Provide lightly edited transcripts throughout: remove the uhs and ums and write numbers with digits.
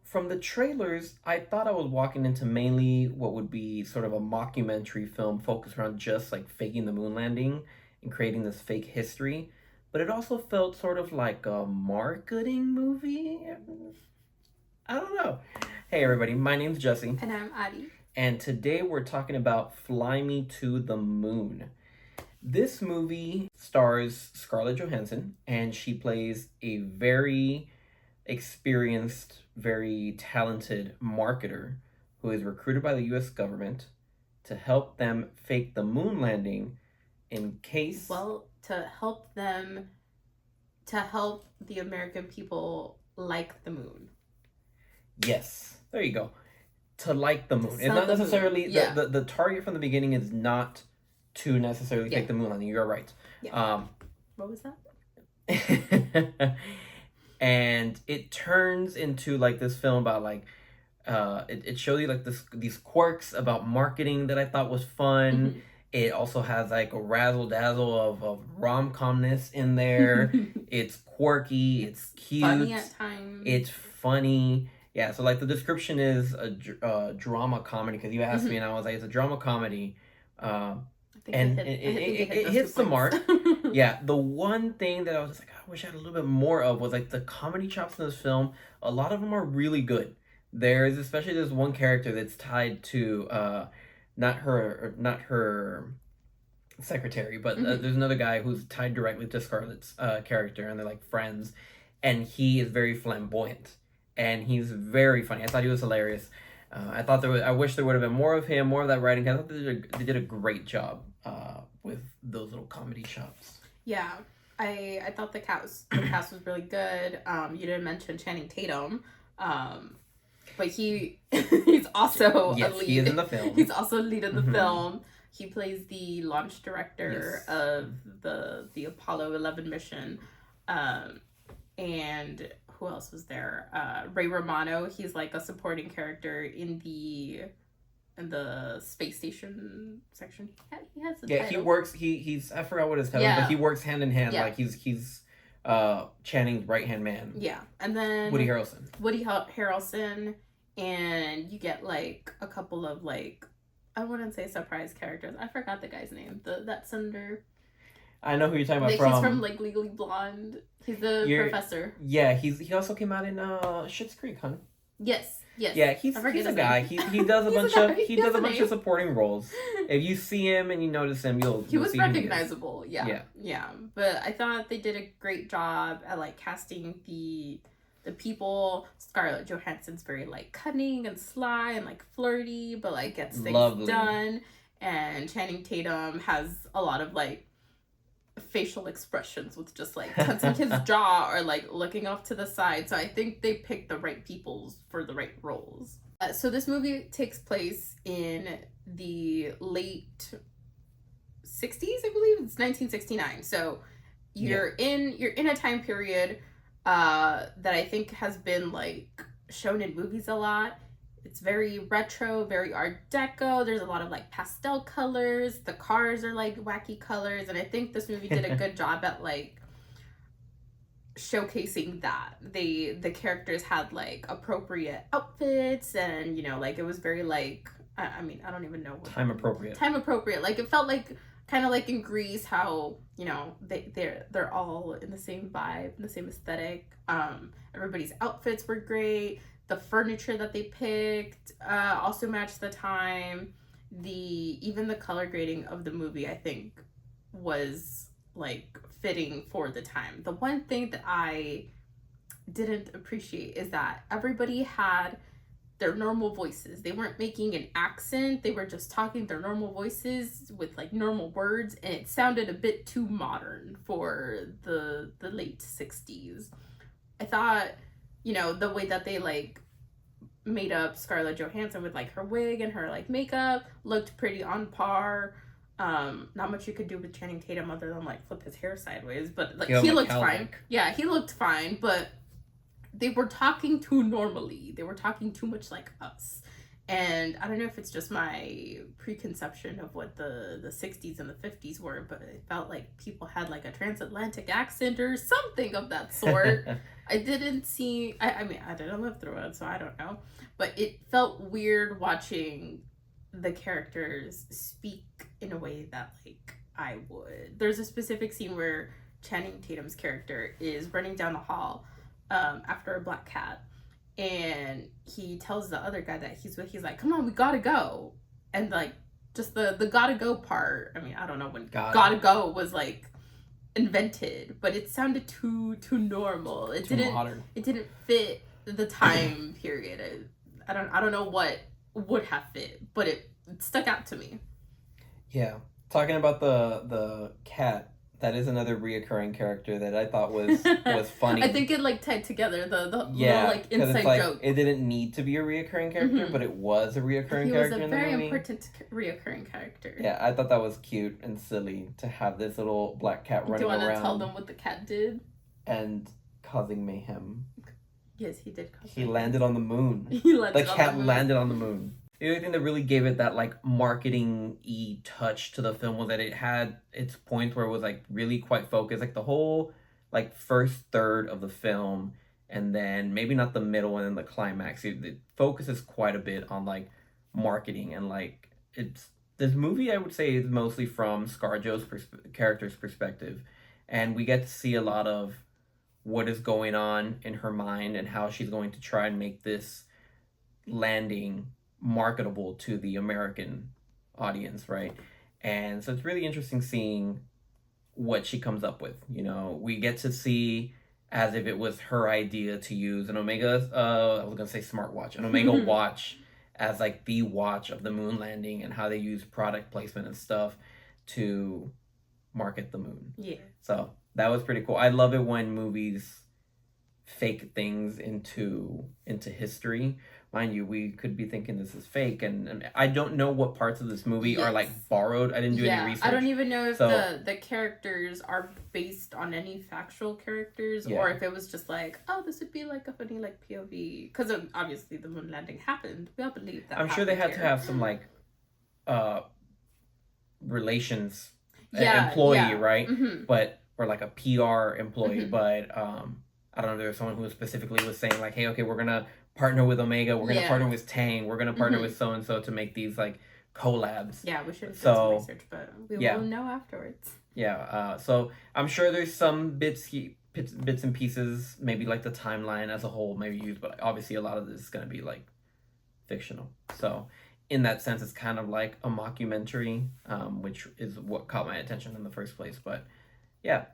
From the trailers, I thought I was walking into mainly what would be sort of a mockumentary film focused around just like faking the moon landing and creating this fake history. But it also felt sort of like a marketing movie. I don't know. Hey, everybody, my name's Jesse. And I'm Adi. And today we're talking about Fly Me to the Moon. This movie stars Scarlett Johansson, and she plays a very experienced, very talented marketer who is recruited by the US government to help them fake the moon landing in case. Well, to help the American people like the moon. Yes, there you go. To like the moon. It's sell not the moon. necessarily Yeah. the target from the beginning is not to necessarily Yeah. fake the moon landing. You're right. Yeah. What was that? And it turns into like this film about like it shows you like these quirks about marketing that I thought was fun. Mm-hmm. It also has like a razzle dazzle of rom-comness in there. It's quirky, it's cute, Funny at times. it's funny. Yeah, so like the description is a drama comedy, because you asked me and I was like, it's a drama comedy. And it hits the mark. Yeah, the one thing that I was just like, I wish I had a little bit more of was like the comedy chops in this film. A lot of them are really good. There's one character that's tied to not her secretary, but there's another guy who's tied directly to Scarlett's character, and they're like friends, and he is very flamboyant and he's very funny. I thought he was hilarious. I wish there would have been more of him, more of that writing. I thought they did a great job with those little comedy chops. Yeah, I thought the cast was really good. You didn't mention Channing Tatum, but he's also yes, a lead. He is in the film. He's also a lead in the film. He plays the launch director of the Apollo 11 mission, and who else was there? Ray Romano. He's like a supporting character in the space station section. He has a title. He works. He's I forgot what his title is, but he works hand in hand. Like he's Channing's right hand man. Yeah, and then Woody Harrelson, and you get like a couple of like, I wouldn't say surprise characters. I forgot the guy's name. That senator. I know who you're talking about. He's from like Legally Blonde. He's the professor. Yeah, he also came out in Schitt's Creek, huh? Yes. Yeah, he's a guy. He does a bunch of supporting roles. If you see him and you notice him, he was see recognizable. Yeah. But I thought they did a great job at like casting the people. Scarlett Johansson's very like cunning and sly and like flirty, but like gets things done. And Channing Tatum has a lot of like facial expressions with just like tensing his jaw or like looking off to the side. So I think they picked the right people for the right roles. So this movie takes place in the late 60s, I believe. It's 1969. So you're in a time period that I think has been like shown in movies a lot. It's very retro, very Art Deco. There's a lot of like pastel colors. The cars are like wacky colors, and I think this movie did a good job at like showcasing that. The characters had like appropriate outfits, and like it was very like I don't even know what time appropriate. Like it felt like kind of like in Grease, how they're all in the same vibe, the same aesthetic. Everybody's outfits were great. The furniture that they picked also matched the time. Even the color grading of the movie, I think, was like fitting for the time. The one thing that I didn't appreciate is that everybody had their normal voices. They weren't making an accent. They were just talking their normal voices with like normal words, and it sounded a bit too modern for the late 60s. I thought, the way that they like made up Scarlett Johansson with like her wig and her like makeup looked pretty on par. Not much you could do with Channing Tatum other than like flip his hair sideways, but like he looked fine. Yeah, he looked fine, but they were talking too normally. They were talking too much like us. And I don't know if it's just my preconception of what the 60s and the 50s were, but it felt like people had like a transatlantic accent or something of that sort. I didn't see, I mean, I didn't live through it, so I don't know. But it felt weird watching the characters speak in a way that like I would. There's a specific scene where Channing Tatum's character is running down the hall after a black cat, and he tells the other guy that he's with, he's like, come on, we gotta go. And like just the gotta go part, I mean, I don't know when gotta go was like invented, but it sounded too normal. It didn't fit the time period. I don't know what would have fit, but it stuck out to me. Yeah. Talking about the cat, that is another reoccurring character that I thought was funny. I think it like tied together the little like inside joke. It didn't need to be a reoccurring character, but it was a reoccurring character in the movie. He was a very important reoccurring character. Yeah, I thought that was cute and silly to have this little black cat running around. Do you want to tell them what the cat did? And causing mayhem. Yes, he did. He landed on the moon. The cat landed on the moon. The only thing that really gave it that like marketing-y touch to the film was that it had its points where it was like really quite focused, like the whole like first third of the film, and then maybe not the middle and then the climax. It focuses quite a bit on like marketing, and like this movie I would say is mostly from ScarJo's character's perspective, and we get to see a lot of what is going on in her mind and how she's going to try and make this landing marketable to the American audience, right? And so it's really interesting seeing what she comes up with. You know, we get to see as if it was her idea to use an Omega, I was gonna say smartwatch, an Omega watch as like the watch of the moon landing, and how they use product placement and stuff to market the moon. Yeah. So that was pretty cool. I love it when movies fake things into history. Mind you, we could be thinking this is fake, and I don't know what parts of this movie are like borrowed. I didn't do any research. I don't even know if the characters are based on any factual characters, or if it was just like, oh, this would be like a funny like POV, because obviously the moon landing happened. We all believe that. I'm sure they had to have some like relations employee, right? Mm-hmm. But or like a PR employee, but I don't know. There was someone who specifically was saying like, hey, okay, we're gonna partner with Omega, we're gonna partner with Tang, we're gonna partner with so and so to make these like collabs. Yeah, we should have done some research, but we will know afterwards. Yeah, so I'm sure there's some bits and pieces, maybe like the timeline as a whole, maybe used, but obviously a lot of this is gonna be like fictional. So in that sense, it's kind of like a mockumentary, which is what caught my attention in the first place. But yeah,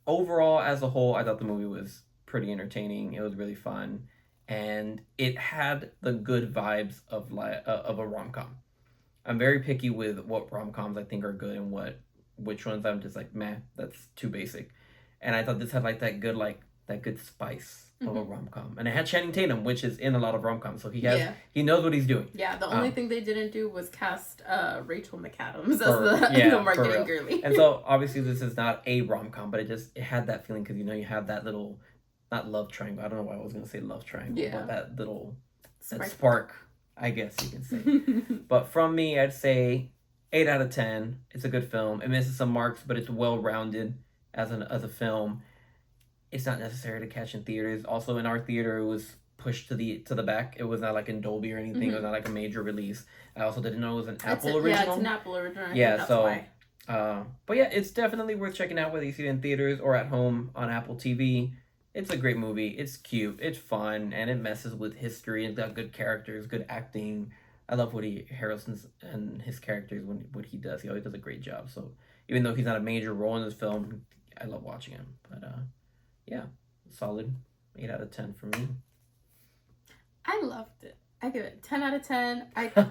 overall as a whole, I thought the movie was pretty entertaining. It was really fun. And it had the good vibes of a rom-com. I'm very picky with what rom-coms I think are good and which ones I'm just like, meh, that's too basic. And I thought this had like that good spice of a rom-com. And it had Channing Tatum, which is in a lot of rom-coms, so he knows what he's doing. Yeah, the only thing they didn't do was cast Rachel McAdams as the marketing girly. And so obviously this is not a rom-com, but it had that feeling, because you have that little, not love triangle. I don't know why I was going to say love triangle, but that little spark, I guess you can say. But from me, I'd say 8 out of 10. It's a good film. It misses some marks, but it's well-rounded as a film. It's not necessary to catch in theaters. Also, in our theater, it was pushed to the back. It was not like in Dolby or anything. It was not like a major release. I also didn't know it was an Apple original. Yeah, it's an Apple original. Yeah, so why. But yeah, it's definitely worth checking out, whether you see it in theaters or at home on Apple TV. It's a great movie. It's cute. It's fun, and it messes with history. It's got good characters, good acting. I love Woody Harrelson's and his characters what he does. He always does a great job. So even though he's not a major role in this film, I love watching him. But yeah, solid 8 out of 10 for me. I loved it. I give it 10 out of 10. I thought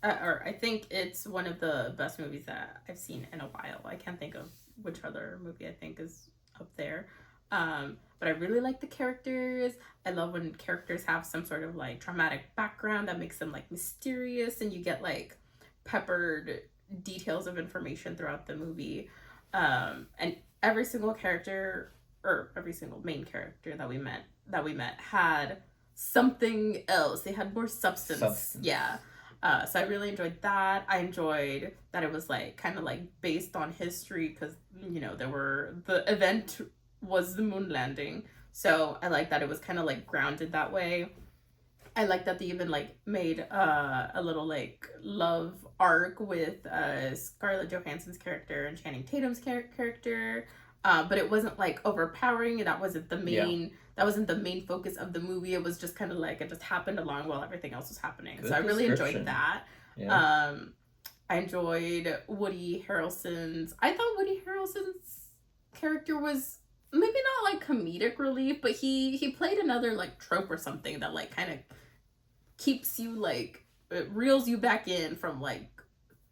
I think it's one of the best movies that I've seen in a while. I can't think of which other movie I think is up there. But I really like the characters. I love when characters have some sort of like traumatic background that makes them like mysterious, and you get like peppered details of information throughout the movie. And every single character, or every single main character that we met had something else. They had more substance. Yeah. So I really enjoyed that. I enjoyed that it was like kind of like based on history because the event was the moon landing. So I like that it was kind of like grounded that way. I like that they even like made a little like love arc with Scarlett Johansson's character and Channing Tatum's character. But it wasn't like overpowering. That wasn't the main. Yeah. That wasn't the main focus of the movie. It was just kind of like it just happened along while everything else was happening. Good so I really enjoyed that. Yeah. I enjoyed Woody Harrelson's. I thought Woody Harrelson's character was maybe not like comedic relief, but he played another like trope or something that like kind of keeps you like it reels you back in from like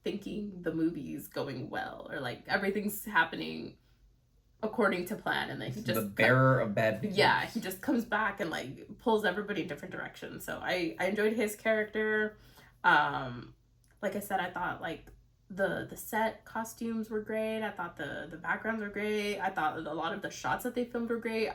thinking the movie's going well or like everything's happening according to plan, and then he just the bearer of bad news. Yeah, he just comes back and like pulls everybody in different directions. So I enjoyed his character. Like I said, I thought like the set costumes were great. I thought the backgrounds were great. I thought a lot of the shots that they filmed were great.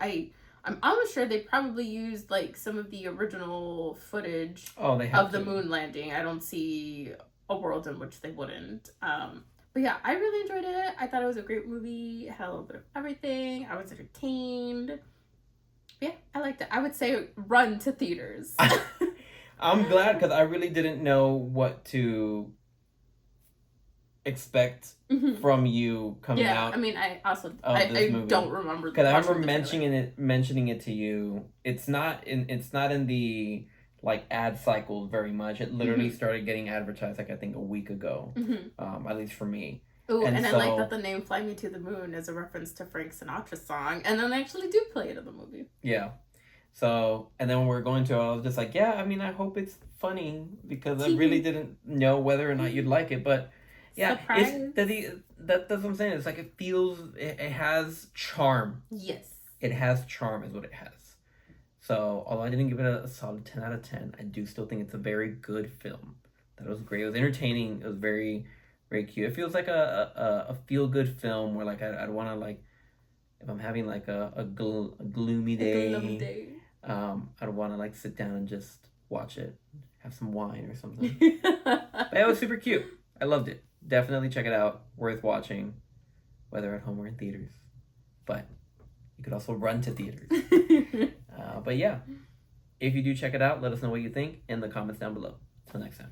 I'm almost sure they probably used like some of the original footage of the moon landing. I don't see a world in which they wouldn't. But yeah, I really enjoyed it. I thought it was a great movie. It had a little bit of everything. I was entertained. But yeah, I liked it. I would say run to theaters. I'm glad because I really didn't know what to expect from you coming out. Yeah, I mean, I also I don't remember because I remember mentioning it to you. It's not in the like ad cycles very much. It literally started getting advertised like I think a week ago, at least for me. Ooh, and so, I like that the name "Fly Me to the Moon" is a reference to Frank Sinatra's song, and then they actually do play it in the movie. Yeah. So, and then when we were going to it, I was just like, yeah, I mean, I hope it's funny because I really didn't know whether or not you'd like it, but yeah, that's what I'm saying. It's like it has charm. Yes. It has charm is what it has. So, although I didn't give it a solid 10 out of 10, I do still think it's a very good film. That was great. It was entertaining. It was very, very cute. It feels like a feel-good film where, like, I'd want to, like, if I'm having, like, a gloomy day, I'd want to, like, sit down and just watch it. Have some wine or something. But it was super cute. I loved it. Definitely check it out. Worth watching, whether at home or in theaters. But you could also run to theaters. But yeah, if you do check it out, let us know what you think in the comments down below. Till next time.